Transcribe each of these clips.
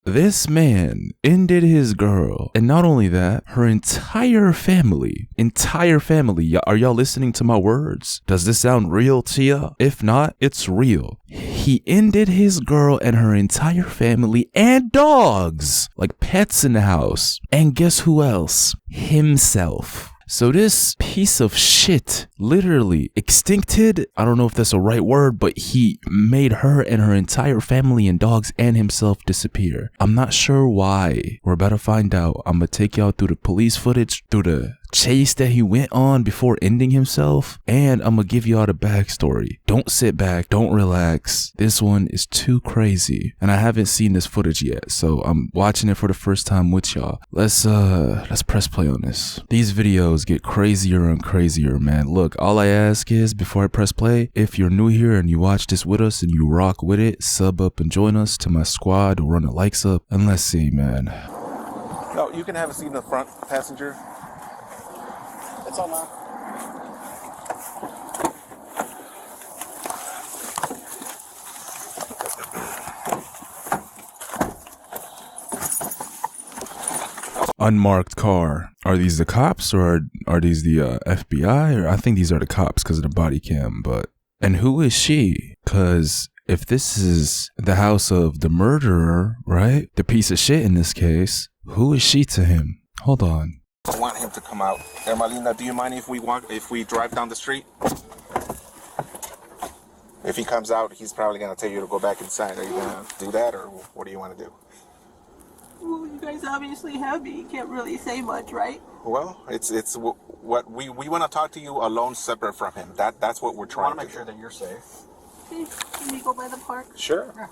This man ended his girl, and not only that, her entire family. Are y'all listening to my words? Does this sound real to ya? If not, it's real. He ended his girl and her entire family and dogs, like pets in the house. And guess who else? Himself. So this piece of shit literally extincted, I don't know if that's the right word, but he made her and her entire family and dogs and himself disappear. I'm not sure why. We're about to find out. I'm gonna take y'all through the police footage, through the chase that he went on before ending himself, and I'm gonna give y'all the backstory. Don't sit back, don't relax. This one is too crazy, and I haven't seen this footage yet, so I'm watching it for the first time with y'all. Let's press play on this. These videos get crazier and crazier, man. Look, all I ask is, before I press play, if you're new here and you watch this with us and you rock with it, sub up and join us to my squad, run the likes up, and let's see, man. No, you can have a seat in the front, passenger. It's all now. Unmarked car. Are these the cops or are these the FBI? Or I think these are the cops because of the body cam. And who is she? Because if this is the house of the murderer, right? The piece of shit in this case, who is she to him? Hold on. I want him to come out. Ermalina, do you mind if we drive down the street? If he comes out, he's probably going to tell you to go back inside. Are you going to do that, or what do you want to do? Well, you guys obviously have me. You can't really say much, right? Well, it's what we want to talk to you alone, separate from him. That's what we're trying to make sure that you're safe. Okay, can we go by the park? Sure. Yeah.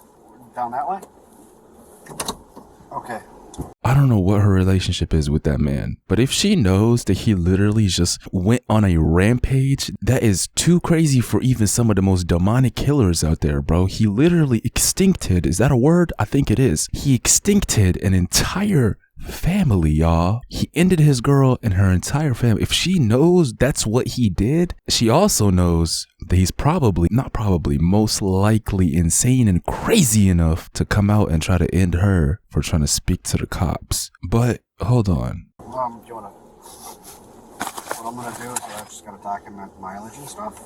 Down that way? Okay. I don't know what her relationship is with that man, but if she knows that he literally just went on a rampage, that is too crazy for even some of the most demonic killers out there, bro. He literally extincted, is that a word? I think it is. He extincted an entire family, y'all. He ended his girl and her entire family. If she knows that's what he did, she also knows that he's most likely insane and crazy enough to come out and try to end her for trying to speak to the cops. But hold on. What I'm gonna do is I'm just gonna document mileage and stuff.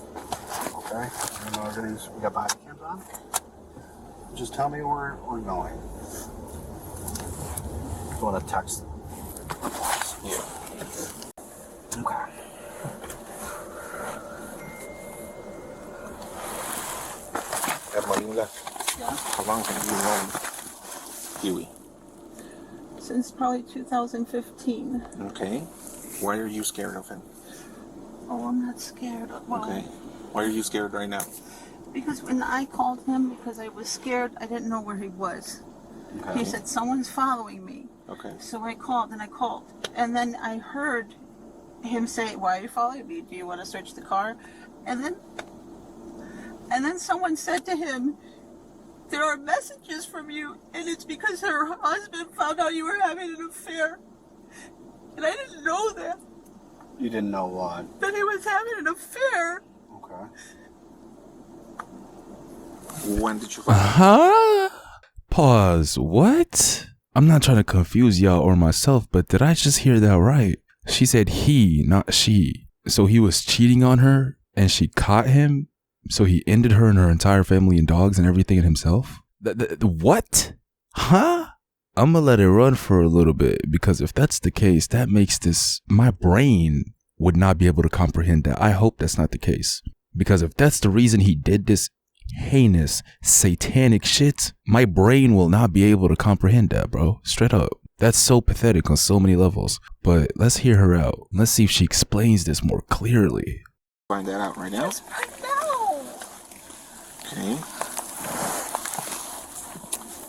Okay? You know, everything's, we got body cams on. Just tell me where we're going. You want to text? Yeah. Okay. Ermalina, Yeah. how long have you known Huey? Since probably 2015. Okay. Why are you scared of him? Oh, I'm not scared. Well, Okay. Why are you scared right now? because when I called him, because I was scared, I didn't know where he was. Okay. He said, someone's following me. Okay. So I called. And then I heard him say, why are you following me? Do you want to search the car? And then someone said to him, there are messages from you, and it's because her husband found out you were having an affair. And I didn't know that. You didn't know what? That he was having an affair. Okay. When did you find out? Pause. What? I'm not trying to confuse y'all or myself, but did I just hear that right? She said he, not she. So he was cheating on her and she caught him. So he ended her and her entire family and dogs and everything and himself. What? Huh? I'm gonna let it run for a little bit, because if that's the case, that makes this, my brain would not be able to comprehend that. I hope that's not the case, because if that's the reason he did this heinous satanic shit, my brain will not be able to comprehend that, bro. Straight up. That's so pathetic on so many levels. But let's hear her out. Let's see if she explains this more clearly. Find that out right now? Yes, right now. Okay.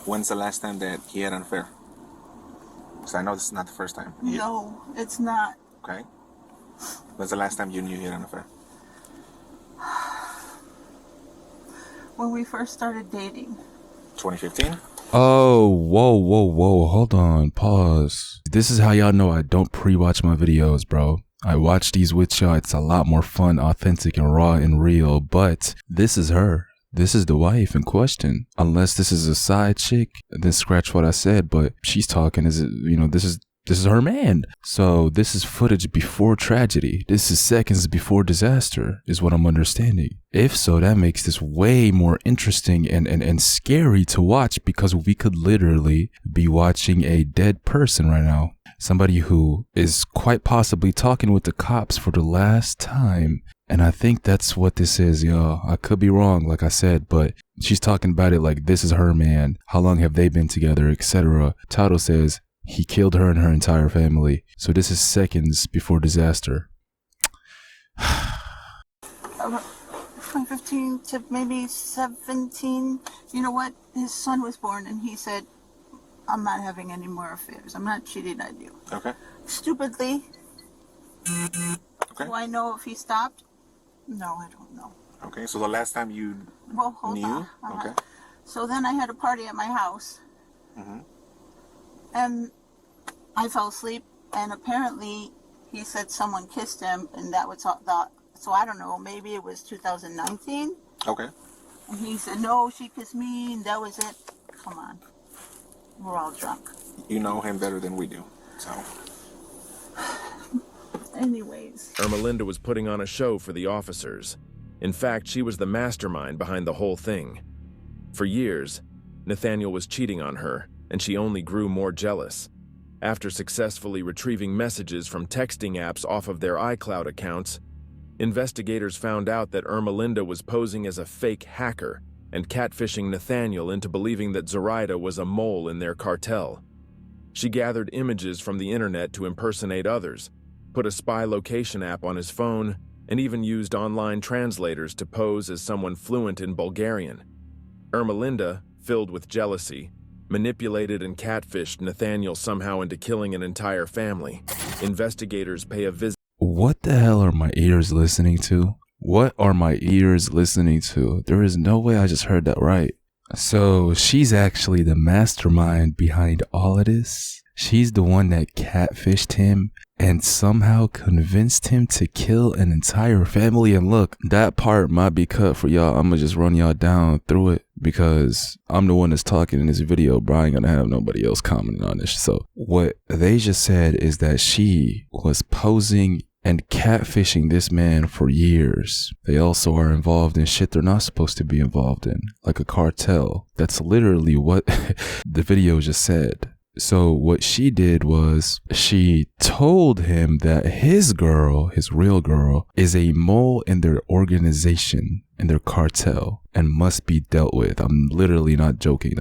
When's the last time that he had an affair? Because I know this is not the first time. No, it's not. Okay. When's the last time you knew he had an affair? When we first started dating. 2015? Oh, whoa. Hold on. Pause. This is how y'all know I don't pre-watch my videos, bro. I watch these with y'all. It's a lot more fun, authentic, and raw and real. But this is her. this is the wife in question. Unless this is a side chick, then scratch what I said, but she's talking as, this is her man. So this is footage before tragedy. This is seconds before disaster, is what I'm understanding. If so, that makes this way more interesting and scary to watch, because we could literally be watching a dead person right now. Somebody who is quite possibly talking with the cops for the last time. And I think that's what this is, y'all. I could be wrong, like I said, but she's talking about it like this is her man. How long have they been together, etc. Tato says he killed her and her entire family. So this is seconds before disaster. From 15 to maybe 17, you know what? His son was born and he said, I'm not having any more affairs. I'm not cheating on you. Okay. Stupidly. Okay. Do I know if he stopped? No, I don't know. Okay, so the last time you Hold knew? on. Okay. So then I had a party at my house. And I fell asleep, and apparently he said someone kissed him, and that was so I don't know, maybe it was 2019. Okay. And he said, no, she kissed me, and that was it. Come on. We're all drunk. You know him better than we do, so. Anyways. Ermelinda was putting on a show for the officers. In fact, she was the mastermind behind the whole thing. For years, Nathaniel was cheating on her, and she only grew more jealous. After successfully retrieving messages from texting apps off of their iCloud accounts, investigators found out that Ermelinda was posing as a fake hacker and catfishing Nathaniel into believing that Zoraida was a mole in their cartel. She gathered images from the internet to impersonate others, put a spy location app on his phone, and even used online translators to pose as someone fluent in Bulgarian. Ermelinda, filled with jealousy, manipulated and catfished Nathaniel somehow into killing an entire family. Investigators pay a visit. What the hell are my ears listening to? What are my ears listening to? There is no way I just heard that right. So she's actually the mastermind behind all of this. She's the one that catfished him and somehow convinced him to kill an entire family. And look, that part might be cut for y'all. I'm gonna just run y'all down through it because I'm the one that's talking in this video, bro. I ain't gonna have nobody else commenting on this. So what they just said is that she was posing and catfishing this man for years. They also are involved in shit they're not supposed to be involved in, like a cartel. That's literally what the video just said. So what she did was she told him that his girl, his real girl, is a mole in their organization, in their cartel, and must be dealt with. I'm literally not joking.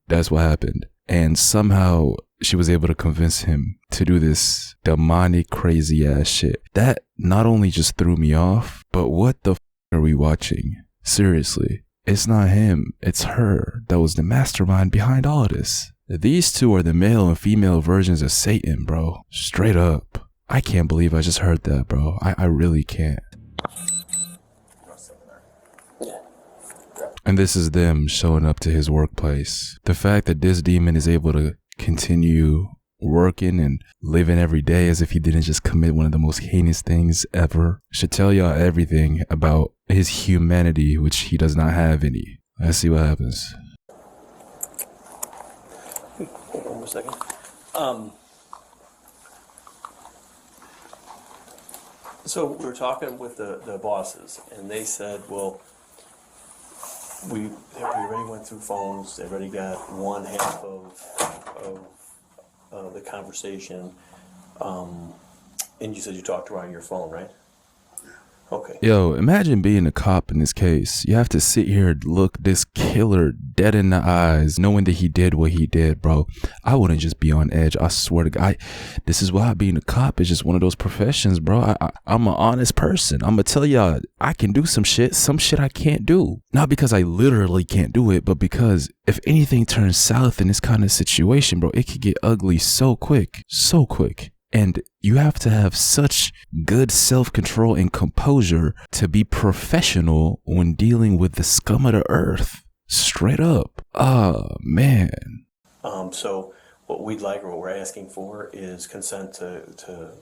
That's what happened. And somehow she was able to convince him to do this demonic, crazy ass shit. That not only just threw me off, but what the f are we watching? Seriously, it's not him, it's her that was the mastermind behind all of this. These two are the male and female versions of Satan, bro. Straight up. I can't believe I just heard that, bro. I really can't. And this is them showing up to his workplace. The fact that this demon is able to continue working and living every day as if he didn't just commit one of the most heinous things ever should tell y'all everything about his humanity, which he does not have any. Let's see what happens. Hold on a second. So we were talking with the bosses, and they said, well, we already went through phones. They already got one half of the conversation. And you said you talked to her on your phone, right? Okay. Yo, imagine being a cop in this case. You have to sit here and look this killer dead in the eyes, knowing that he did what he did, bro. I wouldn't just be on edge. I swear to God. This is why being a cop is just one of those professions, bro. I'm an honest person. I'm going to tell y'all, I can do some shit I can't do. Not because I literally can't do it, but because if anything turns south in this kind of situation, bro, it could get ugly so quick. So quick. And you have to have such good self-control and composure to be professional when dealing with the scum of the earth. Straight up. Oh, man. So what we'd like, or what we're asking for, is consent to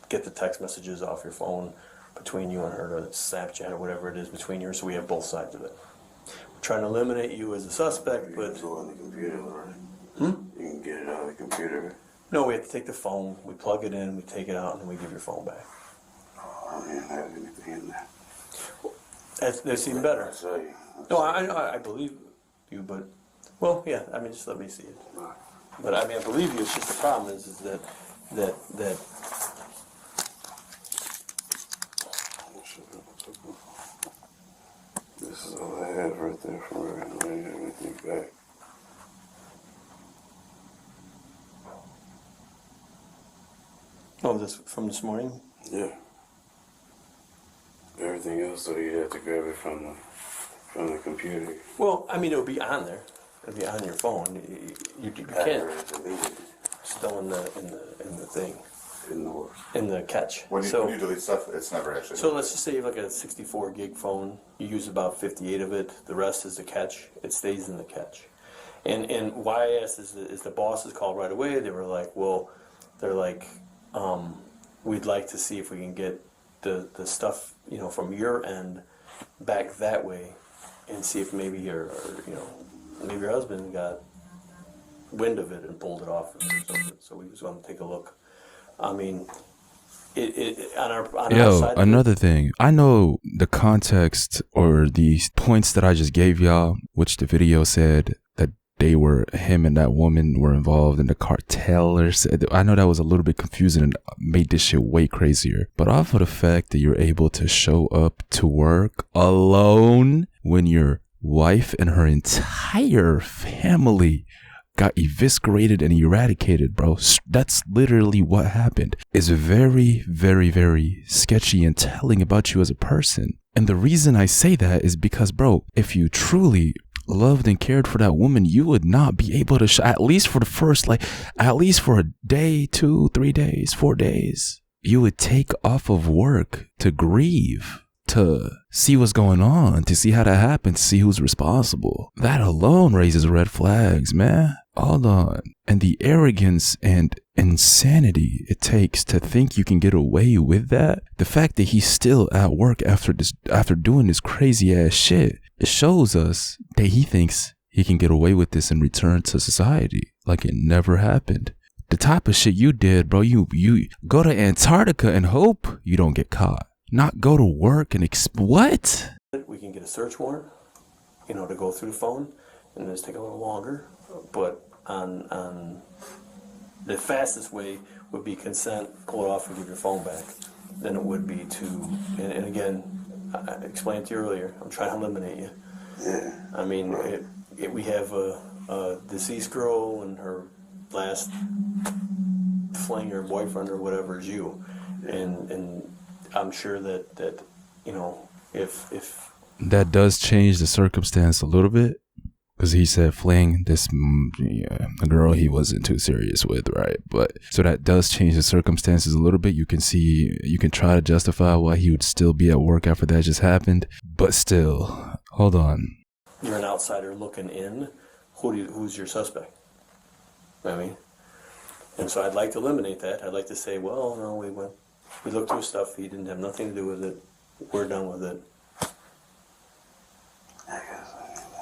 get the text messages off your phone between you and her, to Snapchat or whatever it is between you, so we have both sides of it. trying to eliminate you as a suspect, but It's all on the computer, right? Hmm? You can get it on the computer. no, we have to take the phone, we plug it in, we take it out, and then we give your phone back. Oh, I didn't have anything in there. That's even better. I saw you. No, I believe you, but, well, yeah, I mean, just let me see it. But I mean, I believe you, it's just the problem is that This is all I had right there from her. I didn't have anything back. oh, this from this morning? Yeah. Everything else, so you have to grab it from the computer. Well, I mean, it'll be on there. It'll be on your phone. You can't. Still in the thing, in the catch. When you delete stuff, it's never actually. So let's just say you have like a 64 gig phone. You use about 58 of it. The rest is the catch. It stays in the catch. And why I asked is the bosses called right away. They were like, well, they're like, we'd like to see if we can get the stuff, from your end back that way, and see if maybe maybe your husband got wind of it and pulled it off or something. So we just want to take a look. I mean, on our side. Another thing. I know the context or the points that I just gave y'all, which the video said that him and that woman were involved in the cartel. I know that was a little bit confusing and made this shit way crazier. But off of the fact that you're able to show up to work alone when your wife and her entire family got eviscerated and eradicated, bro. That's literally what happened. It's very, very, very sketchy and telling about you as a person. And the reason I say that is because, bro, if you truly loved and cared for that woman, you would not be able to at least for the first, at least for a day, 2, 3 days, 4 days, you would take off of work to grieve, to see what's going on, to see how that happened, to see who's responsible. That alone raises red flags, man. Hold on. And the arrogance and insanity it takes to think you can get away with that. The fact that he's still at work after doing this crazy ass shit, it shows us that he thinks he can get away with this and return to society like it never happened. The type of shit you did, bro, you go to Antarctica and hope you don't get caught. Not go to work and what? We can get a search warrant, to go through the phone, and just take a little longer. But on the fastest way would be consent, pull it off, and give your phone back. Than it would be to, and again, I explained to you earlier, I'm trying to eliminate you. Yeah. I mean, we have a deceased girl and her last fling or boyfriend or whatever is you, and I'm sure that if that does change the circumstance a little bit, because he said fling this a girl he wasn't too serious with, right? But so that does change the circumstances a little bit. You can try to justify why he would still be at work after that just happened, but still, hold on. You're an outsider looking in. Who's your suspect? I mean, and so I'd like to eliminate that. I'd like to say, well, no, we looked through stuff. He didn't have nothing to do with it. We're done with it. I guess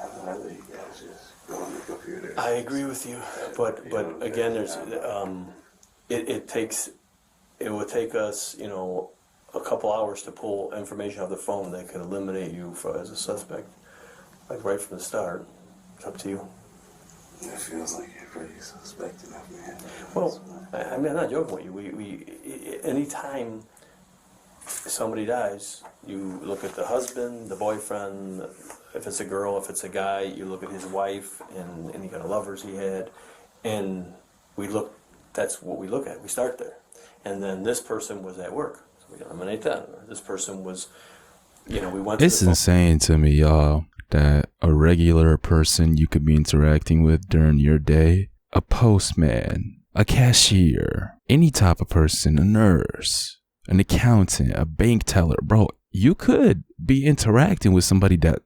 I'd rather you guys just go on the computer. I agree with you, but again, there's it would take us a couple hours to pull information off the phone that could eliminate you as a suspect, like right from the start. It's up to you. It feels like you're pretty suspect enough, man. Well, I mean, I'm not joking with you. We anytime somebody dies, you look at the husband, the boyfriend. If it's a girl, if it's a guy, you look at his wife and any kind of lovers he had, and that's what we look at. We start there. And then this person was at work, so we eliminate that. Or this person was, we went to It's insane to me, y'all, that a regular person you could be interacting with during your day, a postman, a cashier, any type of person, a nurse, an accountant, a bank teller, bro, you could be interacting with somebody that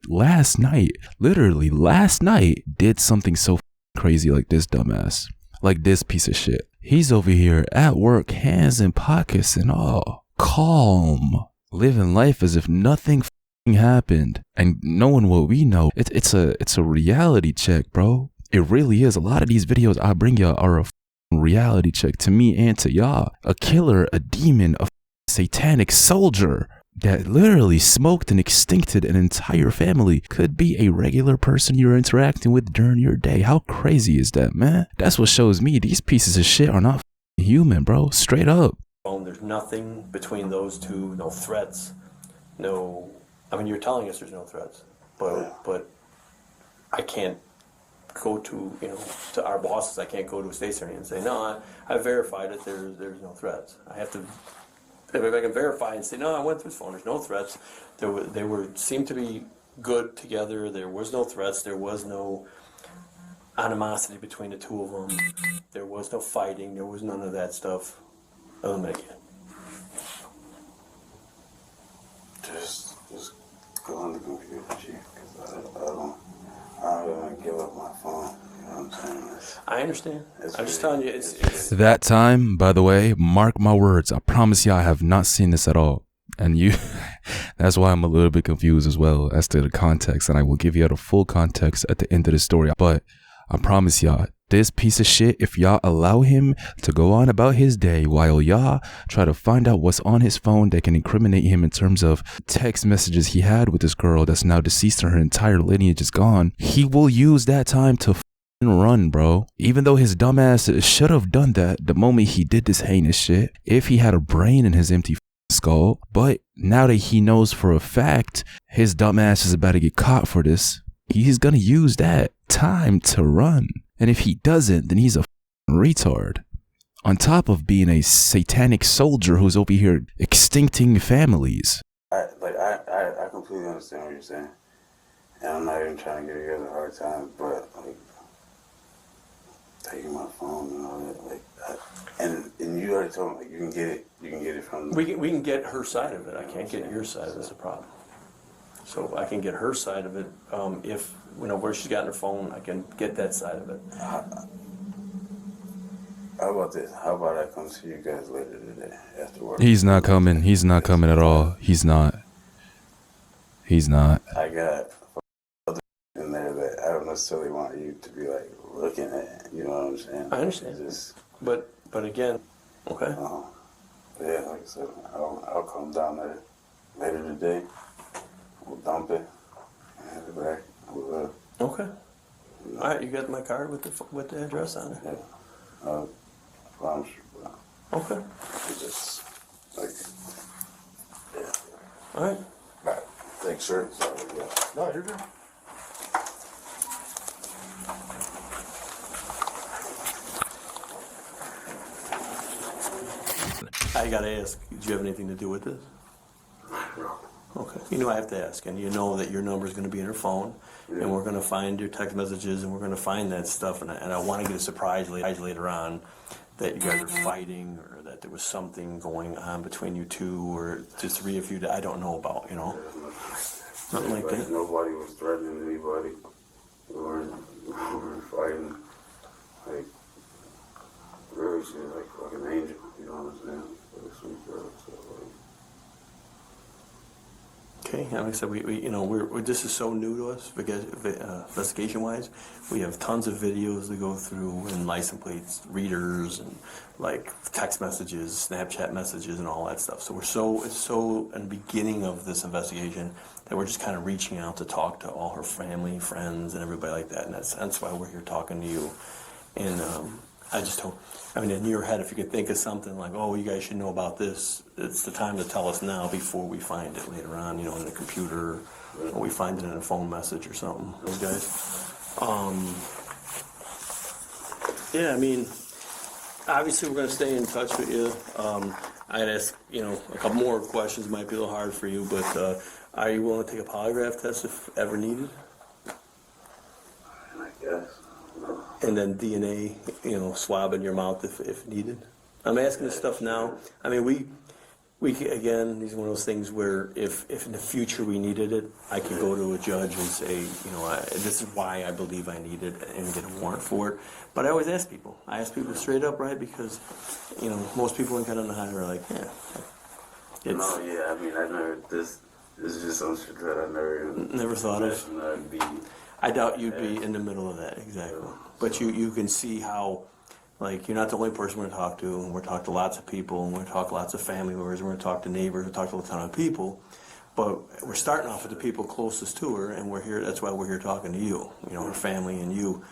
literally last night, did something so crazy like this dumbass, like this piece of shit. He's over here at work, hands in pockets and all, calm, living life as if nothing happened, and knowing what we know, it's a reality check, bro. It really is. A lot of these videos I bring y'all are a reality check to me and to y'all. A killer, a demon, a satanic soldier that literally smoked and extincted an entire family could be a regular person you're interacting with during your day. How crazy is that, man? That's what shows me these pieces of shit are not human, bro. Straight up. There's nothing between those two, no threats, no, I mean, you're telling us there's no threats, but I can't go to, to our bosses, I can't go to a state attorney and say, no, I verified it, there's no threats. I have to, if I can verify and say, no, I went through his phone, there's no threats, they seemed to be good together, there was no threats, there was no animosity between the two of them, there was no fighting, there was none of that stuff. Eliminate it. Just go on the computer, Chief, because I don't want to give up my phone. You know what I'm saying? I understand. I'm just telling you, it's That time, by the way, mark my words, I promise you I have not seen this at all. And that's why I'm a little bit confused as well as to the context, and I will give you the full context at the end of the story. But I promise y'all, this piece of shit, if y'all allow him to go on about his day while y'all try to find out what's on his phone that can incriminate him in terms of text messages he had with this girl that's now deceased and her entire lineage is gone, he will use that time to run, bro. Even though his dumbass should have done that the moment he did this heinous shit, if he had a brain in his empty skull. But now that he knows for a fact his dumbass is about to get caught for this, he's gonna use that time to run. And if he doesn't, then he's a retard. On top of being a satanic soldier who's over here extincting families. I completely understand what you're saying. And I'm not even trying to give you guys a hard time, but like taking my phone and all that, and you already told me like you can get it from we can get her side of it. I can't get your side. That's the problem. So I can get her side of it. If where she's got her phone, I can get that side of it. How about this? How about I come see you guys later today after work? He's not coming. He's not coming at all. He's not. I got other in there that I don't necessarily want you to be like looking at. You know what I'm saying? I understand. But again, okay. Yeah, like I said, I'll come down there later today. We'll dump it and have it back. Okay. All right, you got my card with the address on it. Yeah. Promise you. Okay. It's just like, yeah. All right. All right. Thanks, sir. Sorry, yeah. No, you're good. I gotta ask, did you have anything to do with this? No. Okay. I have to ask, and you know that your number is going to be in her phone, and we're going to find your text messages, and we're going to find that stuff, and I want to get a surprise later on that you guys are fighting, or that there was something going on between you two, or the three of you that I don't know about, Nothing like that. Nobody was threatening anybody. We were fighting. Like, really, she's like fucking angel. You know what I'm saying? Like a sweet girl. So, like, Okay, like I said, we're this is so new to us because investigation-wise. We have tons of videos to go through and license plates, readers, and like text messages, Snapchat messages, and all that stuff. So it's so in the beginning of this investigation that we're just kind of reaching out to talk to all her family, friends, and everybody like that. And that's why we're here talking to you. And I just hope, in your head, if you could think of something like, oh, you guys should know about this, it's the time to tell us now before we find it later on, in the computer, or we find it in a phone message or something, those guys. Obviously we're going to stay in touch with you. I'd ask, a couple more questions, might be a little hard for you, but are you willing to take a polygraph test if ever needed? I guess. And then DNA, swab in your mouth if needed. I'm asking this stuff now. We again, these are one of those things where if in the future we needed it, I could go to a judge and say, this is why I believe I need it and get a warrant for it. But I always ask people. I ask people straight up, right? Because, most people in kind of the high are like, yeah. I never, It's just some shit that I never thought of. I'd be. I doubt you'd be in the middle of that, exactly. But you can see how, like, you're not the only person we're going to talk to, and we're talking to lots of people, and we're going to talk to lots of family members, and we're going to talk to neighbors, we're going to talk to a ton of people. But we're starting off with the people closest to her, and we're here. That's why we're here talking to you, her family and you.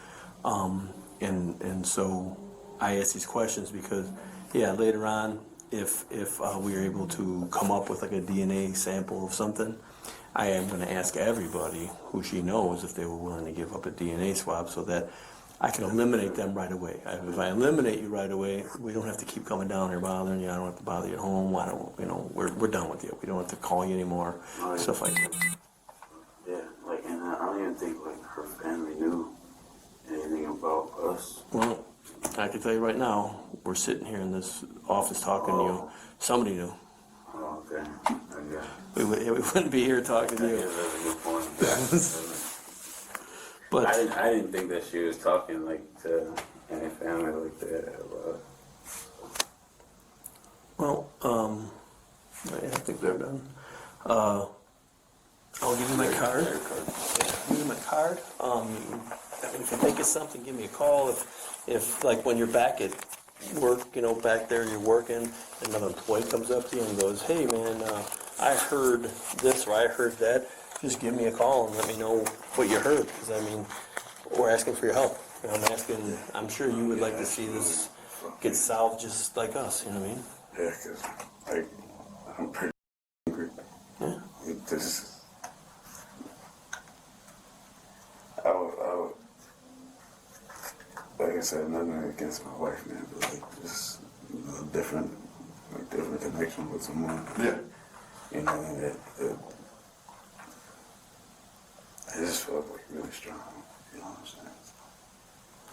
And so I ask these questions because, yeah, later on, if we are able to come up with like a DNA sample of something, I am going to ask everybody who she knows if they were willing to give up a DNA swab so that I can eliminate them right away. If I eliminate you right away, we don't have to keep coming down here bothering you. I don't have to bother you at home. Why don't we're done with you. We don't have to call you anymore. Stuff like that. Yeah, like, and I don't even think like her family knew anything about us. Well, I can tell you right now, we're sitting here in this office talking to you. Somebody knew. Oh, okay. Yeah. We wouldn't be here talking to Yeah, you. that's a good point. But I didn't think that she was talking like to any family like that. well, I think they're done. I'll give you my card. Yeah, give you my card. I mean, if you think of something, give me a call. If like when you're back at work, back there you're working, another employee comes up to you and goes, "Hey man, I heard this or I heard that." Just give me a call and let me know what you heard. Because I mean, we're asking for your help. I'm sure you would like to see this get solved just like us. You know what I mean? Yeah, because I'm pretty angry. Yeah. I would, like I said, nothing against my wife, man, but like just a different connection with someone. Yeah. And I just felt like really strong. You know what I'm saying?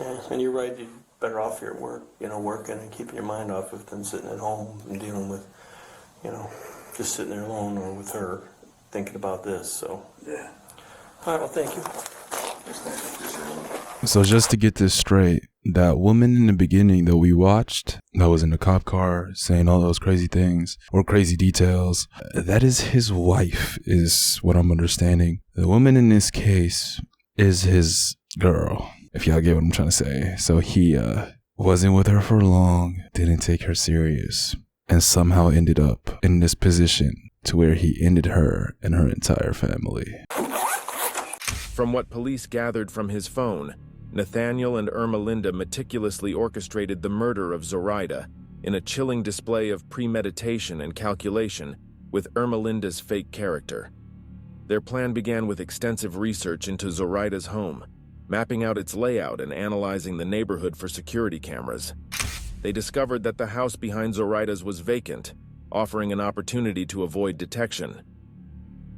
Yeah, and you're right. You're better off here at work, working and keeping your mind off it than sitting at home and dealing with, just sitting there alone or with her thinking about this. So yeah. All right. Well, thank you. So just to get this straight, that woman in the beginning that we watched that was in the cop car saying all those crazy things or crazy details, that is his wife, is what I'm understanding. The woman in this case is his girl, if y'all get what I'm trying to say. So he wasn't with her for long, didn't take her serious, and somehow ended up in this position to where he ended her and her entire family. From what police gathered from his phone, Nathaniel and Ermelinda meticulously orchestrated the murder of Zoraida in a chilling display of premeditation and calculation with Ermelinda's fake character. Their plan began with extensive research into Zoraida's home, mapping out its layout and analyzing the neighborhood for security cameras. They discovered that the house behind Zoraida's was vacant, offering an opportunity to avoid detection.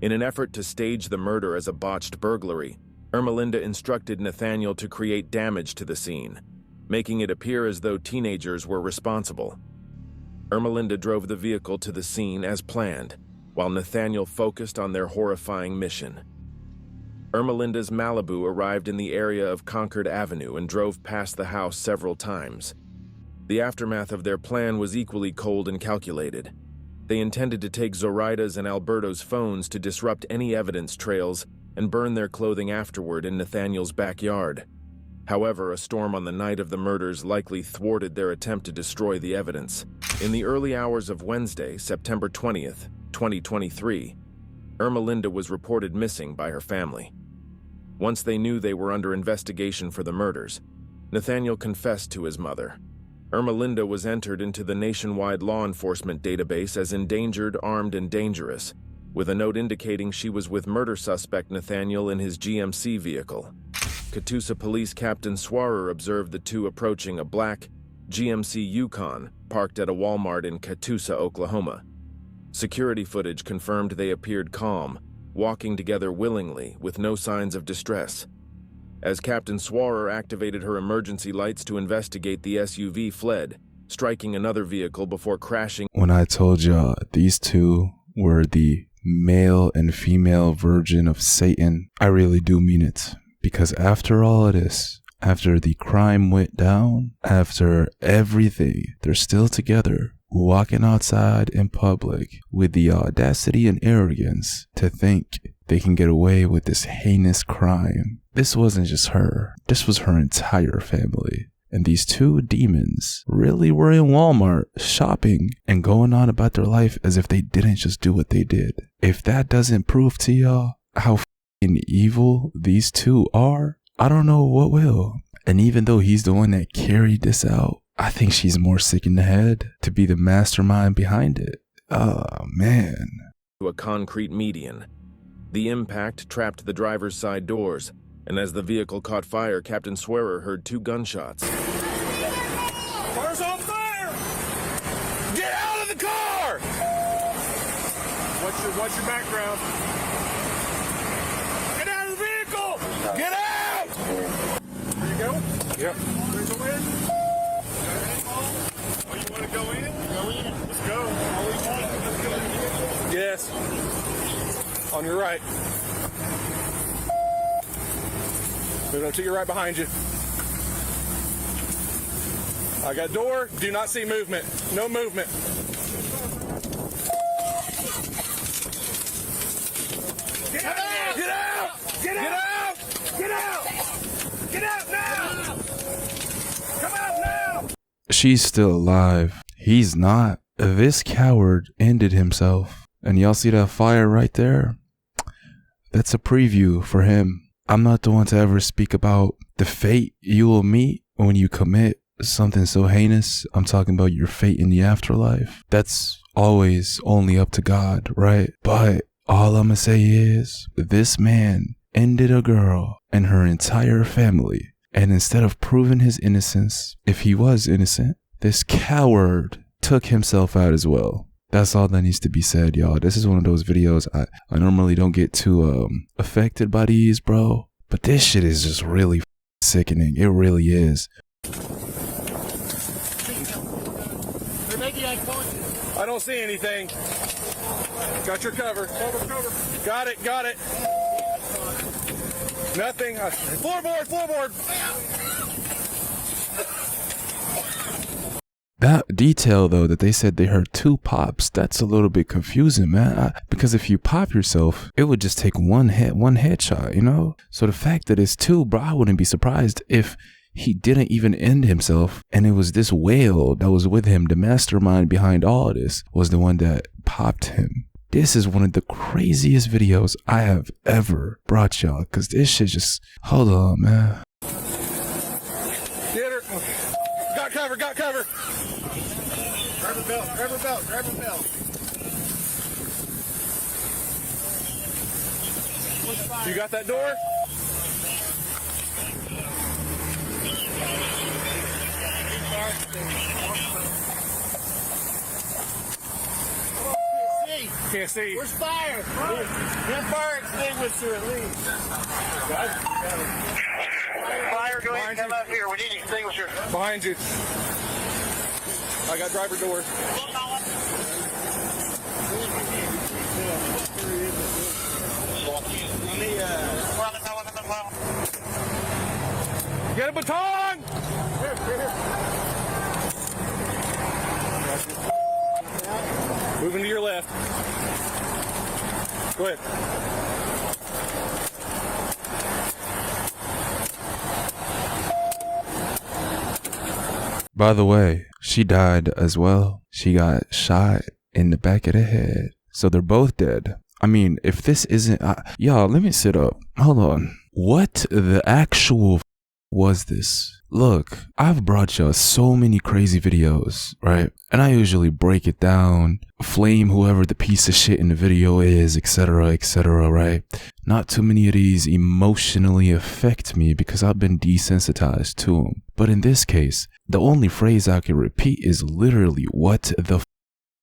In an effort to stage the murder as a botched burglary, Ermelinda instructed Nathaniel to create damage to the scene, making it appear as though teenagers were responsible. Ermelinda drove the vehicle to the scene as planned, while Nathaniel focused on their horrifying mission. Ermelinda's Malibu arrived in the area of Concord Avenue and drove past the house several times. The aftermath of their plan was equally cold and calculated. They intended to take Zoraida's and Alberto's phones to disrupt any evidence trails and burn their clothing afterward in Nathaniel's backyard. However, a storm on the night of the murders likely thwarted their attempt to destroy the evidence. In the early hours of Wednesday, September 20th, 2023, Ermelinda was reported missing by her family. Once they knew they were under investigation for the murders, Nathaniel confessed to his mother. Ermelinda was entered into the nationwide law enforcement database as endangered, armed, and dangerous, with a note indicating she was with murder suspect Nathaniel in his GMC vehicle. Catoosa Police Captain Swarer observed the two approaching a black GMC Yukon parked at a Walmart in Catoosa, Oklahoma. Security footage confirmed they appeared calm, walking together willingly with no signs of distress. As Captain Swarer activated her emergency lights to investigate, the SUV fled, striking another vehicle before crashing. When I told y'all these two were the male and female version of Satan, I really do mean it. Because after all of this, after the crime went down, after everything, they're still together. walking outside in public with the audacity and arrogance to think they can get away with this heinous crime. This wasn't just her. This was her entire family. And these two demons really were in Walmart shopping and going on about their life as if they didn't just do what they did. If that doesn't prove to y'all how f***ing evil these two are, I don't know what will. And even though he's the one that carried this out, I think she's more sick in the head to be the mastermind behind it. Oh, man. To a concrete median. The impact trapped the driver's side doors, and as the vehicle caught fire, Captain Swearer heard 2 gunshots. Car's on fire! Get out of the car! What's your background? Get out of the vehicle! Get out! There you go. Yep. Ready to go in? Oh, you want to go in? Go in. Let's go. Yes. On your right. Move up to your right behind you. I got door. Do not see movement. No movement. Get out! Get out! Get out! Get out! Get out now! Come out now! She's still alive. He's not. This coward ended himself. And y'all see that fire right there? That's a preview for him. I'm not the one to ever speak about the fate you will meet when you commit something so heinous. I'm talking about your fate in the afterlife. That's always only up to God, right? But all I'm gonna say is this man ended a girl and her entire family. And instead of proving his innocence, if he was innocent, this coward took himself out as well. That's all that needs to be said, y'all. This is one of those videos I normally don't get too affected by these, bro. But this shit is just really sickening. It really is. I don't see anything. Got your cover. Cover. Got it. Nothing. Floorboard. That detail, though, that they said they heard 2 pops, that's a little bit confusing, man. Because if you pop yourself, it would just take one headshot, you know? So the fact that it's 2, bro, I wouldn't be surprised if he didn't even end himself. And it was this whale that was with him, the mastermind behind all of this, was the one that popped him. This is one of the craziest videos I have ever brought y'all. Because this shit just, hold on, man. Get her. Got cover. Grab her belt. You got that door? Can't see. Where's fire? Get fire extinguisher at least. Fire, go ahead and come up here. We need an extinguisher. Behind you. I got driver door. Get a baton! Here. Moving to your left. Go ahead. By the way, she died as well. She got shot in the back of the head. So they're both dead. I mean, if this isn't... y'all, let me sit up. Hold on. What the actual was this? Look, I've brought y'all so many crazy videos, right? And I usually break it down, flame whoever the piece of shit in the video is, etc., right? Not too many of these emotionally affect me because I've been desensitized to them. But in this case, the only phrase I can repeat is literally, what the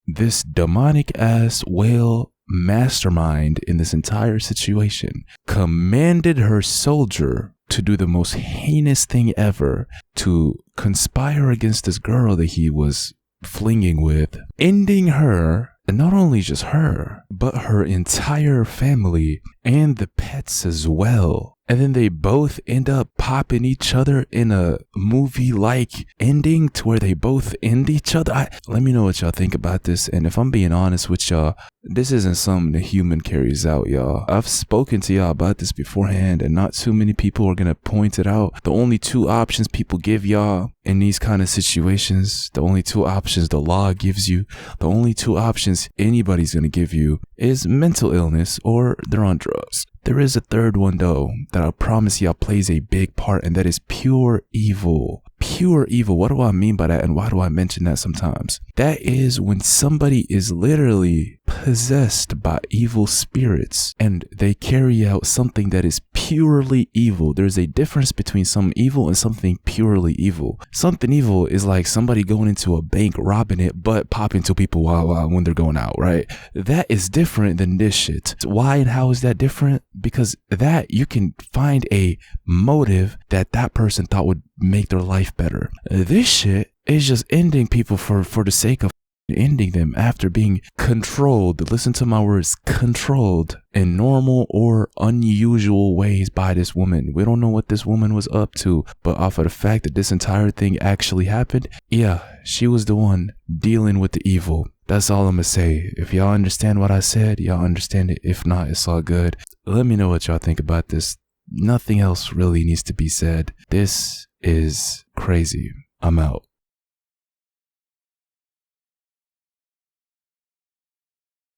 this demonic ass whale mastermind in this entire situation commanded her soldier to do the most heinous thing ever, to conspire against this girl that he was flinging with, ending her, and not only just her, but her entire family and the pets as well. and then they both end up popping each other in a movie-like ending to where they both end each other. Let me know what y'all think about this. And if I'm being honest with y'all, this isn't something a human carries out, y'all. I've spoken to y'all about this beforehand, and not too many people are gonna point it out. The only two options people give y'all in these kind of situations, the only two options the law gives you, the only two options anybody's gonna give you is mental illness or they're on drugs. There is a third one though that I promise y'all plays a big part, and that is pure evil. Pure evil. What do I mean by that, and why do I mention that sometimes? That is when somebody is literally possessed by evil spirits and they carry out something that is purely evil. There's a difference between some evil and something purely evil. Something evil is like somebody going into a bank, robbing it, but popping to people while when they're going out, right? That is different than this shit. Why and how is that different? Because that you can find a motive that person thought would make their life better. This shit is just ending people for the sake of ending them after being controlled. Listen to my words, controlled in normal or unusual ways by this woman. We don't know what this woman was up to, but off of the fact that this entire thing actually happened, yeah, she was the one dealing with the evil. That's all I'm gonna say. If y'all understand what I said, y'all understand it. If not, it's all good. Let me know what y'all think about this. Nothing else really needs to be said. This is crazy. I'm out.